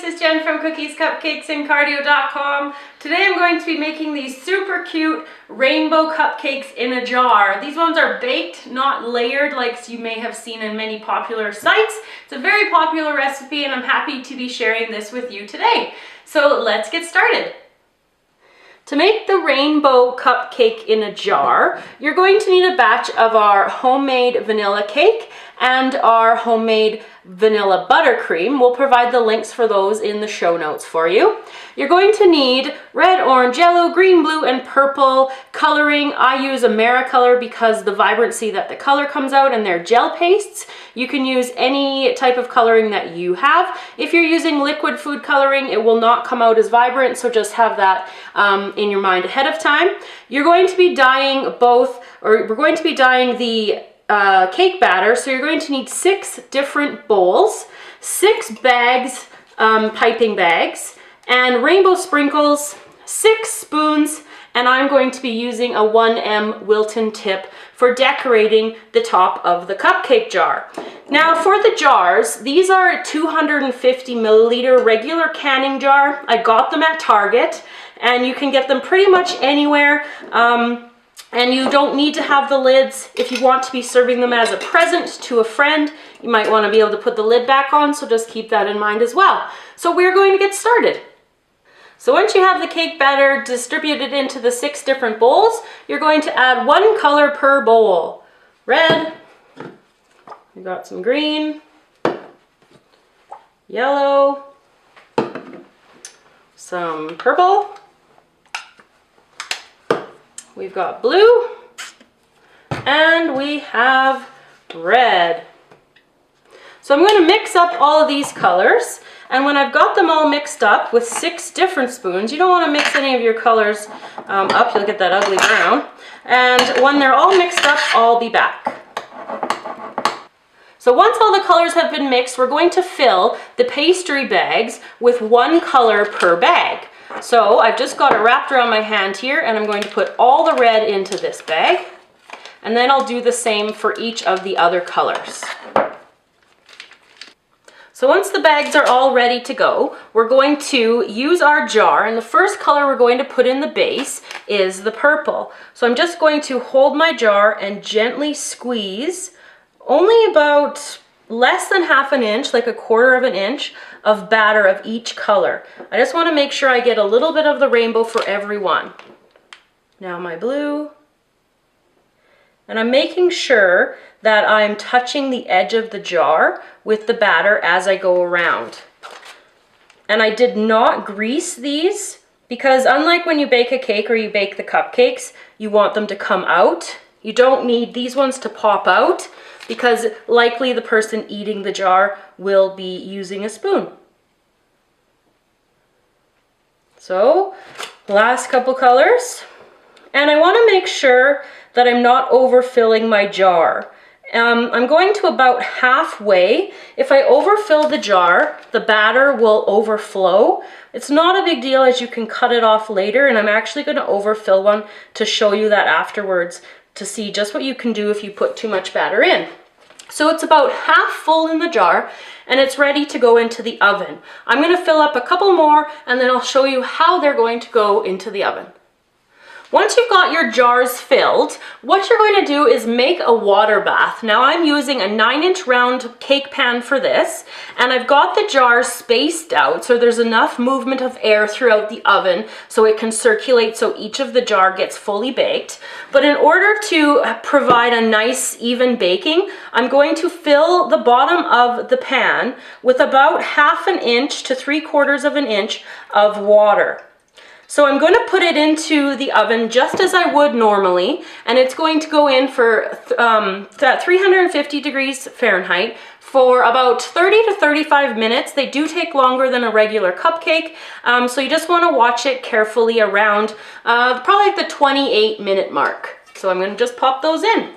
it's Jen from Cookies, Cupcakes, and Cardio.com. Today I'm going to be making these super cute rainbow cupcakes in a jar. These ones are baked, not layered like you may have seen in many popular sites. It's a very popular recipe and I'm happy to be sharing this with you today. So let's get started. To make the rainbow cupcake in a jar, you're going to need a batch of our homemade vanilla cake and our homemade vanilla buttercream. We'll provide the links for those in the show notes for you. You're going to need red, orange, yellow, green, blue, and purple coloring. I use Americolor because the vibrancy that the color comes out, and they're gel pastes. You can use any type of coloring that you have. If you're using liquid food coloring, it will not come out as vibrant, so just have that in your mind ahead of time. You're going to be dyeing we're going to be dyeing the cake batter, so you're going to need 6 different bowls, 6 bags, piping bags, and rainbow sprinkles, 6 spoons, and I'm going to be using a 1M Wilton tip for decorating the top of the cupcake jar. Now for the jars, these are a 250 milliliter regular canning jar. I got them at Target, and you can get them pretty much anywhere. And you don't need to have the lids. If you want to be serving them as a present to a friend, you might want to be able to put the lid back on, so just keep that in mind as well. So we're going to get started. So once you have the cake batter distributed into the 6 different bowls, you're going to add 1 color per bowl. Red, we got some green, yellow, some purple, we've got blue, and we have red. So I'm going to mix up all of these colors, and when I've got them all mixed up with 6 different spoons, you don't want to mix any of your colors up, you'll get that ugly brown. And when they're all mixed up, I'll be back. So once all the colors have been mixed, we're going to fill the pastry bags with 1 color per bag. So I've just got it wrapped around my hand here, and I'm going to put all the red into this bag, and then I'll do the same for each of the other colors. So once the bags are all ready to go, we're going to use our jar, and the first color we're going to put in the base is the purple. So I'm just going to hold my jar and gently squeeze only about less than ½ an inch, like 1/4 of an inch of batter of each color. I just want to make sure I get a little bit of the rainbow for every one. Now my blue, and I'm making sure that I'm touching the edge of the jar with the batter as I go around. And I did not grease these because unlike when you bake a cake or you bake the cupcakes, you want them to come out. You don't need these ones to pop out because likely the person eating the jar will be using a spoon. So, last couple colors. And I want to make sure that I'm not overfilling my jar. I'm going to about halfway. If I overfill the jar, the batter will overflow. It's not a big deal, as you can cut it off later, and I'm actually going to overfill one to show you that afterwards, to see just what you can do if you put too much batter in. So it's about half full in the jar, and it's ready to go into the oven. I'm going to fill up a couple more, and then I'll show you how they're going to go into the oven. Once you've got your jars filled, what you're going to do is make a water bath. Now I'm using a 9-inch round cake pan for this, and I've got the jars spaced out so there's enough movement of air throughout the oven so it can circulate so each of the jar gets fully baked. But in order to provide a nice even baking, I'm going to fill the bottom of the pan with about ½ an inch to 3/4 of an inch of water. So I'm going to put it into the oven just as I would normally, and it's going to go in for 350 degrees Fahrenheit for about 30 to 35 minutes. They do take longer than a regular cupcake, so you just want to watch it carefully around probably at the 28-minute mark. So I'm going to just pop those in.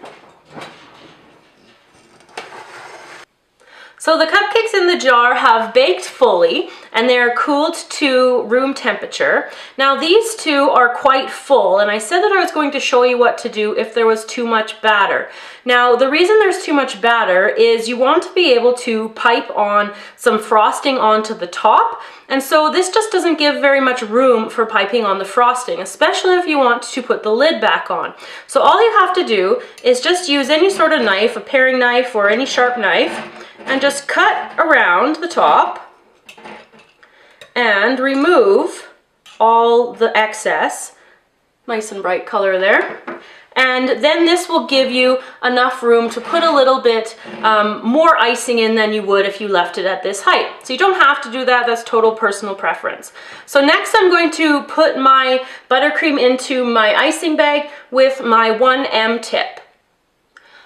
So the cupcakes in the jar have baked fully and they're cooled to room temperature. Now these two are quite full, and I said that I was going to show you what to do if there was too much batter. Now the reason there's too much batter is you want to be able to pipe on some frosting onto the top, and so this just doesn't give very much room for piping on the frosting, especially if you want to put the lid back on. So all you have to do is just use any sort of knife, a paring knife or any sharp knife, and just cut around the top and remove all the excess. Nice and bright color there. And then this will give you enough room to put a little bit more icing in than you would if you left it at this height. So you don't have to do that, that's total personal preference. So next I'm going to put my buttercream into my icing bag with my 1M tip.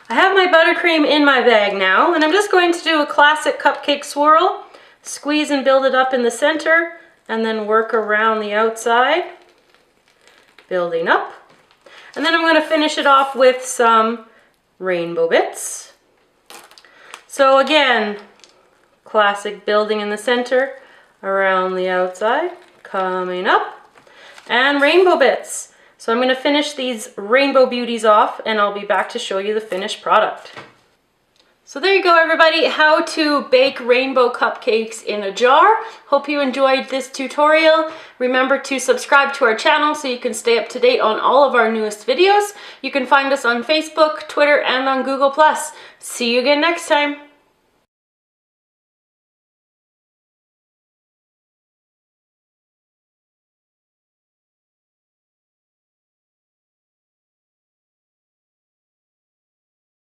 I have my buttercream in my bag now, and I'm just going to do a classic cupcake swirl. Squeeze and build it up in the center, and then work around the outside, building up. And then I'm going to finish it off with some rainbow bits. So again, classic building in the center, around the outside, coming up, and rainbow bits. So I'm going to finish these rainbow beauties off, and I'll be back to show you the finished product. So there you go, everybody, how to bake rainbow cupcakes in a jar. Hope you enjoyed this tutorial. Remember to subscribe to our channel so you can stay up to date on all of our newest videos. You can find us on Facebook, Twitter, and on Google+. See you again next time.